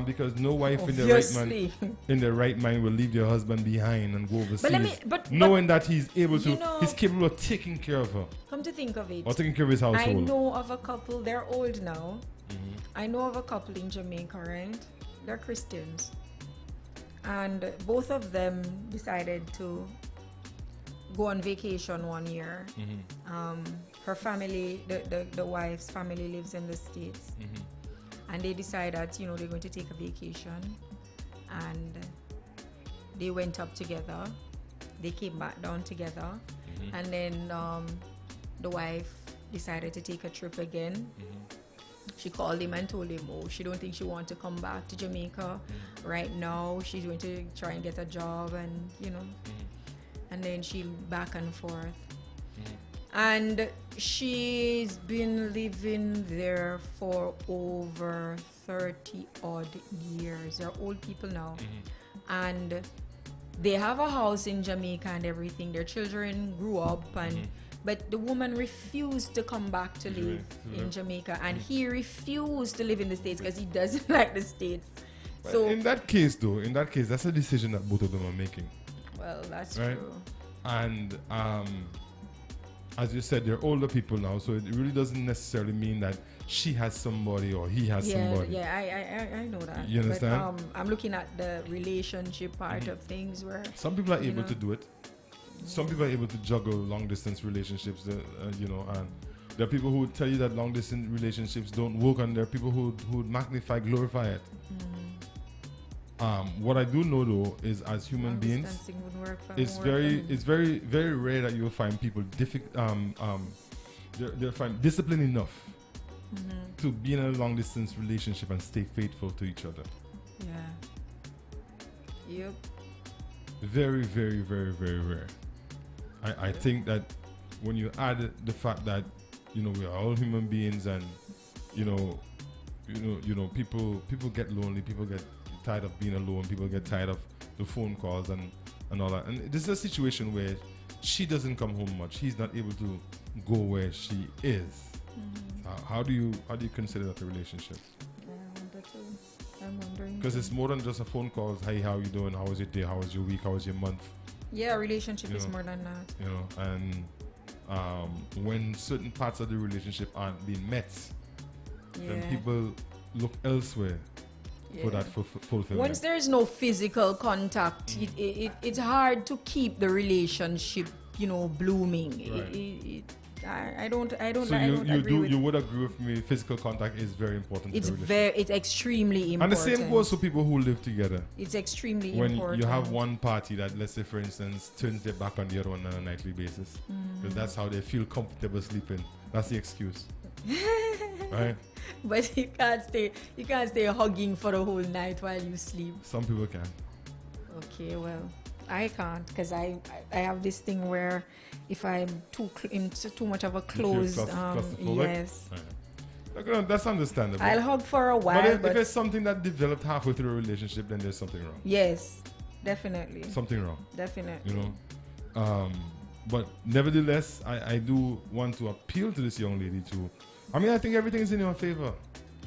Because no wife in the right mind will leave their husband behind and go overseas, knowing that he's capable of taking care of her. Come to think of it, or taking care of his household. I know of a couple. They're old now. I know of a couple in Jamaica, right? They're Christians, and both of them decided to go on vacation one year. Her family, the wife's family, lives in the States. and they decided that they're going to take a vacation, and they went up together. They came back down together, and then the wife decided to take a trip again. She called him and told him, she don't think she wants to come back to Jamaica right now. She's going to try and get a job, and and then she back and forth. And she's been living there for over 30 odd years. They're old people now, and they have a house in Jamaica and everything. Their children grew up, and but the woman refused to come back to live in Jamaica, and he refused to live in the States because he doesn't like the States. But so in that case, that's a decision that both of them are making. Well, that's right? true. And as you said, they're older people now, so it really doesn't necessarily mean that she has somebody or he has somebody. Yeah, I know that. You understand? But, I'm looking at the relationship part of things where some people are able to do it. Some people are able to juggle long distance relationships, and there are people who would tell you that long distance relationships don't work, and there are people who would magnify, glorify it. What I do know though is, as human beings, it's very, very rare that you'll find people they'll find discipline enough to be in a long distance relationship and stay faithful to each other. Yeah. Yep. Very, very, very, very rare. I think that when you add the fact that we are all human beings, and people get lonely, people get tired of being alone, people get tired of the phone calls and all that. And this is a situation where she doesn't come home much. He's not able to go where she is. How do you consider that a relationship? I'm wondering. Because it's more than just a phone call. Hey, how you doing? How was your day? How was your week? How was your month? Yeah, relationship is more than that. And when certain parts of the relationship aren't being met, then people look elsewhere for that fulfillment. Once there is no physical contact, it's hard to keep the relationship, blooming. Right. I don't agree with you would agree with me, physical contact is very important. It's extremely important. And the same goes for people who live together. It's extremely when important. You have one party that, let's say for instance, turns their back on the other one on a nightly basis, because that's how they feel comfortable sleeping. That's the excuse. Right? But you can't stay hugging for the whole night while you sleep. Some people can. Okay, well, I can't, because I have this thing where if I'm too much of a closed, yes. Right. That's understandable. I'll hug for a while, but if it's something that developed halfway through a relationship, then there's something wrong. Yes, definitely. Something wrong. Definitely. But nevertheless, I do want to appeal to this young lady too. I think everything is in your favor.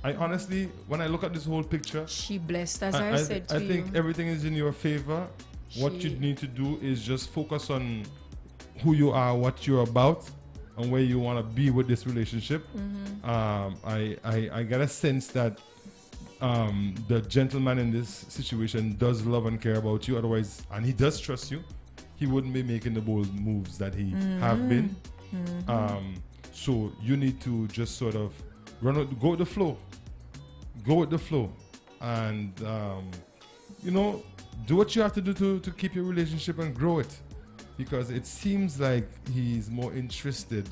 I honestly, when I look at this whole picture, she blessed, as I said to you. I think everything is in your favor. What you need to do is just focus on who you are, what you're about, and where you want to be with this relationship. I get a sense that the gentleman in this situation does love and care about you. Otherwise, and he does trust you, he wouldn't be making the bold moves that he have been. So you need to just sort of go with the flow. Go with the flow. And, do what you have to do to keep your relationship and grow it. Because it seems like he's more interested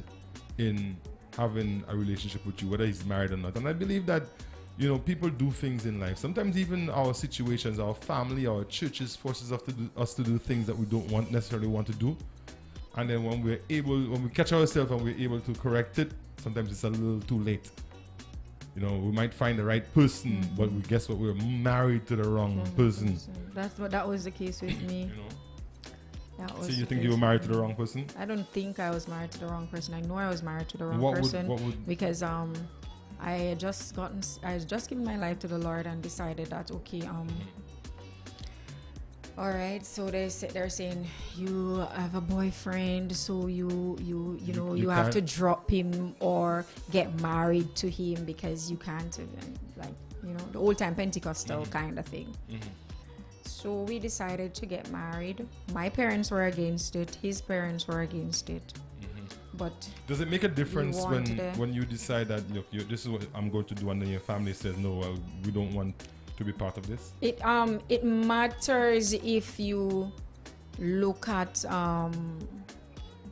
in having a relationship with you, whether he's married or not. And I believe that, people do things in life. Sometimes even our situations, our family, our churches forces us to do things that we don't necessarily want to do. And then when we catch ourselves and we're able to correct it, sometimes it's a little too late. We might find the right person, but guess what? We're married to the wrong person. That was the case with me. So you think you were married to the wrong person? I don't think I was married to the wrong person. I know I was married to the wrong person because I had just given my life to the Lord and decided that all right, so they're saying you have a boyfriend, so you have to drop him or get married to him because you can't, the old time Pentecostal kind of thing. So we decided to get married. My parents were against it. His parents were against it. but does it make a difference when wanted it. when you decide that look, this is what I'm going to do, and then your family says no, well, we don't want to be part of this? It matters if you look at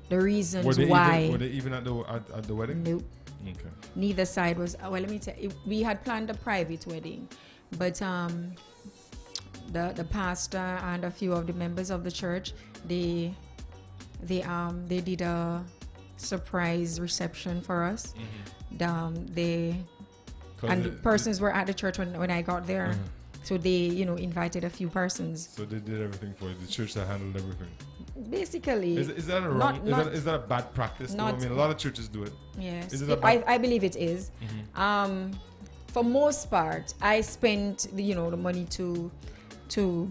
the reasons why. Were they even at the wedding? Nope. Okay. Neither side was. Well, let me tell you, we had planned a private wedding, but the pastor and a few of the members of the church, they did a surprise reception for us. And the persons were at the church when I got there. So they, invited a few persons. So they did everything for you. The church that handled everything. Basically. Is that a wrong? Is that a bad practice? I mean, a lot of churches do it. Yes. Is it I believe it is. For most part, I spent the money to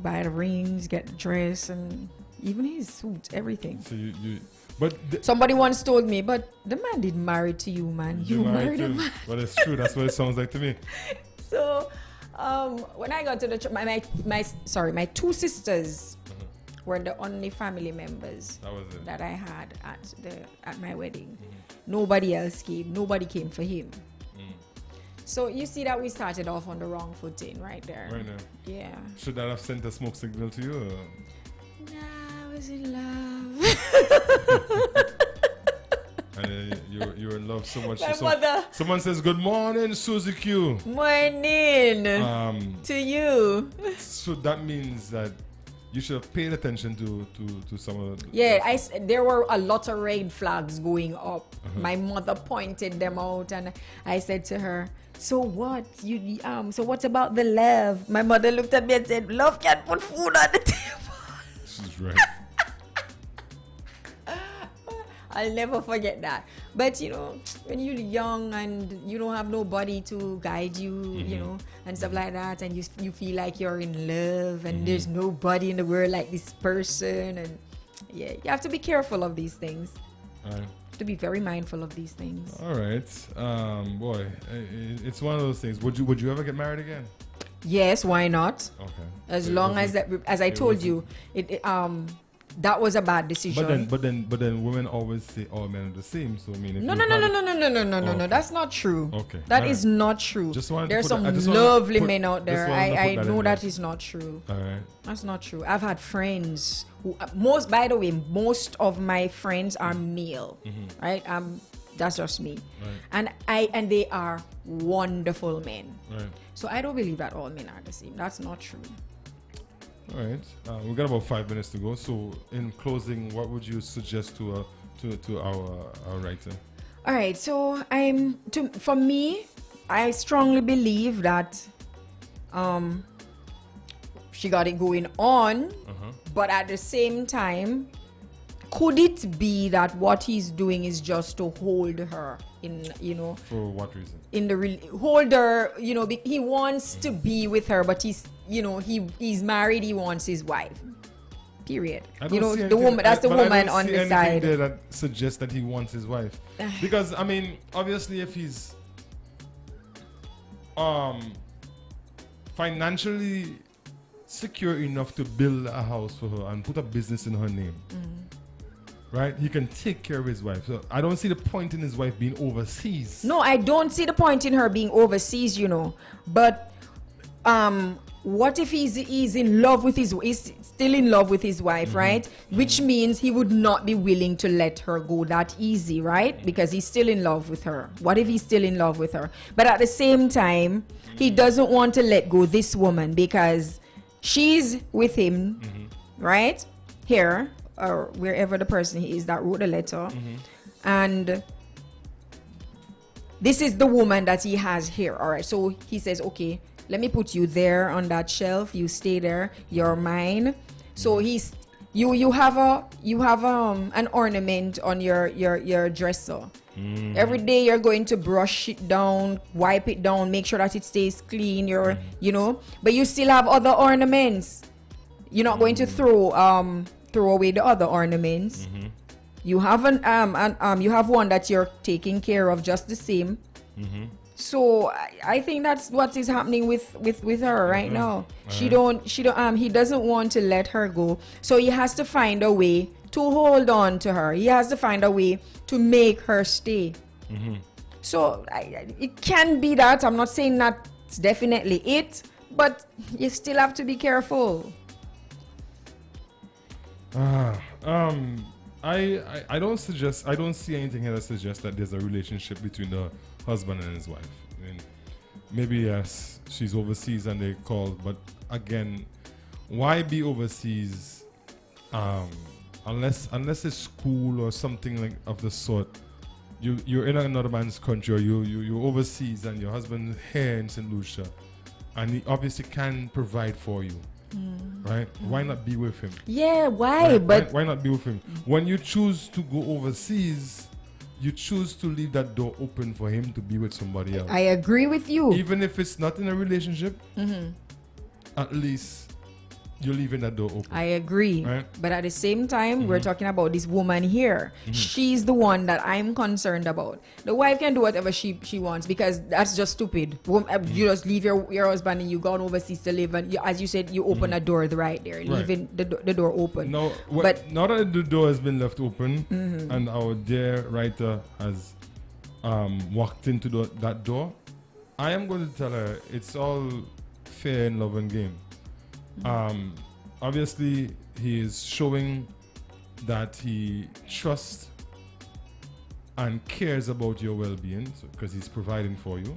buy the rings, get the dress, and even his suit, everything. So somebody once told me, but the man didn't marry to you, man. You married a man. Well, it's true. That's what it sounds like to me. So, when I got to the church, my two sisters were the only family members that I had at my wedding. Nobody else came. Nobody came for him. So you see that we started off on the wrong footing right there. Right now. Yeah. Should that have sent a smoke signal to you? Or? Nah, I was in love. And you were in love so much. My mother. Someone says, "Good morning, Susie Q." Morning. To you. So that means that you should have paid attention to some of the... Yeah, there were a lot of red flags going up. My mother pointed them out, and I said to her, "So what? So what about the love?" My mother looked at me and said, "Love can't put food on the table." She's right. I'll never forget that. But when you're young and you don't have nobody to guide you, and stuff like that, and you feel like you're in love and there's nobody in the world like this person, and yeah, you have to be careful of these things. All right. To be very mindful of these things. All right. Boy, it's one of those things. Would you ever get married again? Yes, why not? Okay. As long as I told you, that was a bad decision. But then women always say all men are the same. So I mean, No. That's not true. Okay. That is not true. There's some lovely men out there. I know that is not true. All right. That's not true. I've had friends who by the way, most of my friends are male. Right? That's just me. Right. And they are wonderful men. Right. So I don't believe that all men are the same. That's not true. All right, we've got about 5 minutes to go. So, in closing, what would you suggest to our writer? All right. So, for me, I strongly believe that she got it going on, but at the same time, could it be that what he's doing is just to hold her in, For what reason? in the hold her, he wants to be with her, but he's married, he wants his wife. Period. The woman, that's the woman on the side. There that suggests that he wants his wife. Because I mean, obviously if he's financially secure enough to build a house for her and put a business in her name. Right? He can take care of his wife. So I don't see the point in his wife being overseas. No, I don't see the point in her being overseas, But what if he's in love with he's still in love with his wife, right? Which means he would not be willing to let her go that easy, right? Because he's still in love with her. What if he's still in love with her? But at the same time, he doesn't want to let go this woman because she's with him, right? Here, or wherever the person is that wrote the letter. And this is the woman that he has here. All right. So he says, okay, let me put you there on that shelf. You stay there. You're mine. So you have an ornament on your dresser. Every day you're going to brush it down, wipe it down, make sure that it stays clean. But you still have other ornaments. You're not going to throw away the other ornaments. You have you have one that you're taking care of just the same. So I think that's what is happening with her right now. He doesn't want to let her go, so he has to find a way to hold on to her. He has to find a way to make her stay. So it can be that. I'm not saying that's definitely it, but you still have to be careful. I don't see anything here that suggests that there's a relationship between the husband and his wife. I mean, maybe yes, she's overseas and they called, but again, why be overseas unless it's school or something like of the sort? You're in another man's country, or you're overseas and your husband's here in St. Lucia and he obviously can provide for you. Right? Why not be with him? Yeah, why? But why not be with him? When you choose to go overseas, you choose to leave that door open for him to be with somebody else. I agree with you. Even if it's not in a relationship, at least you're leaving that door open. I agree. Right? But at the same time, we're talking about this woman here. She's the one that I'm concerned about. The wife can do whatever she wants, because that's just stupid. You just leave your husband and you gone overseas to live, and as you said, you open a door right there, leaving the door open. No, but now that the door has been left open and our dear writer has walked into that door, I am going to tell her it's all fair in love and game. Obviously, he is showing that he trusts and cares about your well-being, because he's providing for you.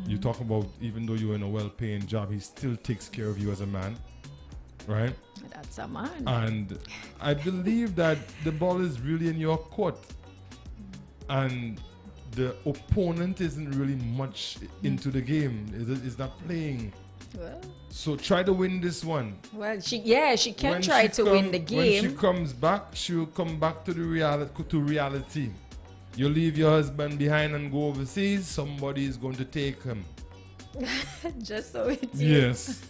You talk about, even though you're in a well-paying job, he still takes care of you as a man, right? That's a man. And I believe that the ball is really in your court, and the opponent isn't really much into the game. Is not playing. Well, so try to win this one. Well, she can try to win the game. When she comes back, she'll come back to the reality. You leave your husband behind and go overseas, somebody is going to take him. Just so it is. Yes.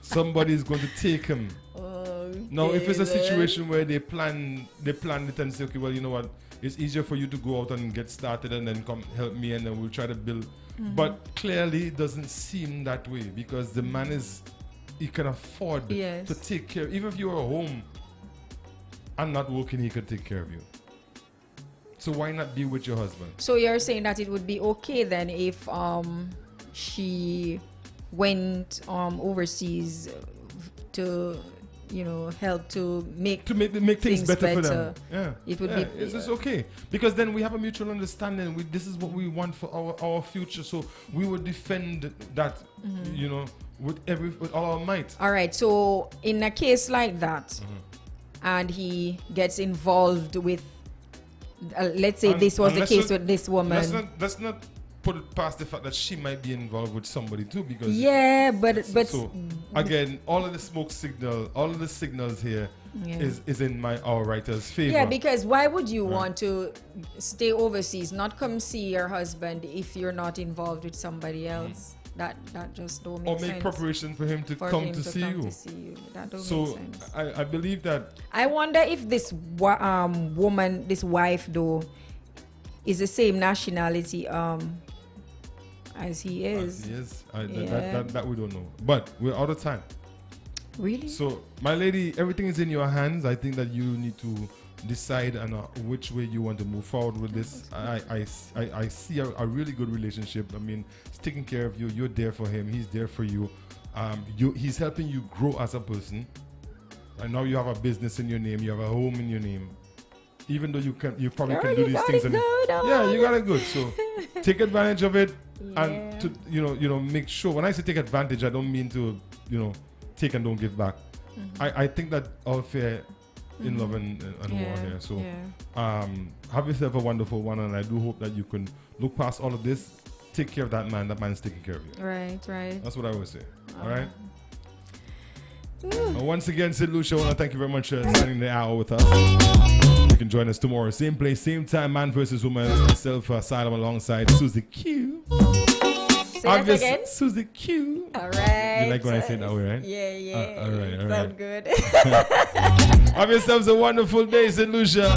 Somebody is going to take him. Okay, now, if it's a situation where they plan it and say, okay, well, you know what, it's easier for you to go out and get started and then come help me and then we'll try to build. But clearly it doesn't seem that way, because the man he can afford to take care. Even if you're at home and not working, he could take care of you. So why not be with your husband? So you're saying that it would be okay then if she went overseas to help to make things better for them. Yeah, it would be. It's okay, because then we have a mutual understanding. This is what we want for our future. So we would defend that, with all our might. All right. So in a case like that, and he gets involved with, let's say this was the case with this woman. Let's not put it past the fact that she might be involved with somebody too, because but so again, all of the signals here is in our writer's favor. Yeah, because why would you want to stay overseas, not come see your husband if you're not involved with somebody else? That just don't make sense. Or make preparation for him to come to see you. That don't so make sense. I believe that. I wonder if this woman, this wife though, is the same nationality as he is. That we don't know. But we're out of time. Really? So, my lady, everything is in your hands. I think that you need to decide on which way you want to move forward with this. I see a really good relationship. I mean, he's taking care of you. You're there for him. He's there for you. He's helping you grow as a person. And now you have a business in your name. You have a home in your name. Even though you probably can do these things. You got it good. So take advantage of it, and to make sure. When I say take advantage, I don't mean to take and don't give back. I think that all fair in love and war here. So have yourself a wonderful one, and I do hope that you can look past all of this. Take care of that man. That man's taking care of you. Right. That's what I would say. All right. Once again, St. Lucia, I want to thank you very much for spending the hour with us. You can join us tomorrow, same place, same time, Man versus Woman. Myself, Asylum, alongside Susie Q. Say that again. Susie Q. All right. You like when I say it that way, right? Yeah. All right. Sound good. Have yourselves a wonderful day, St. Lucia.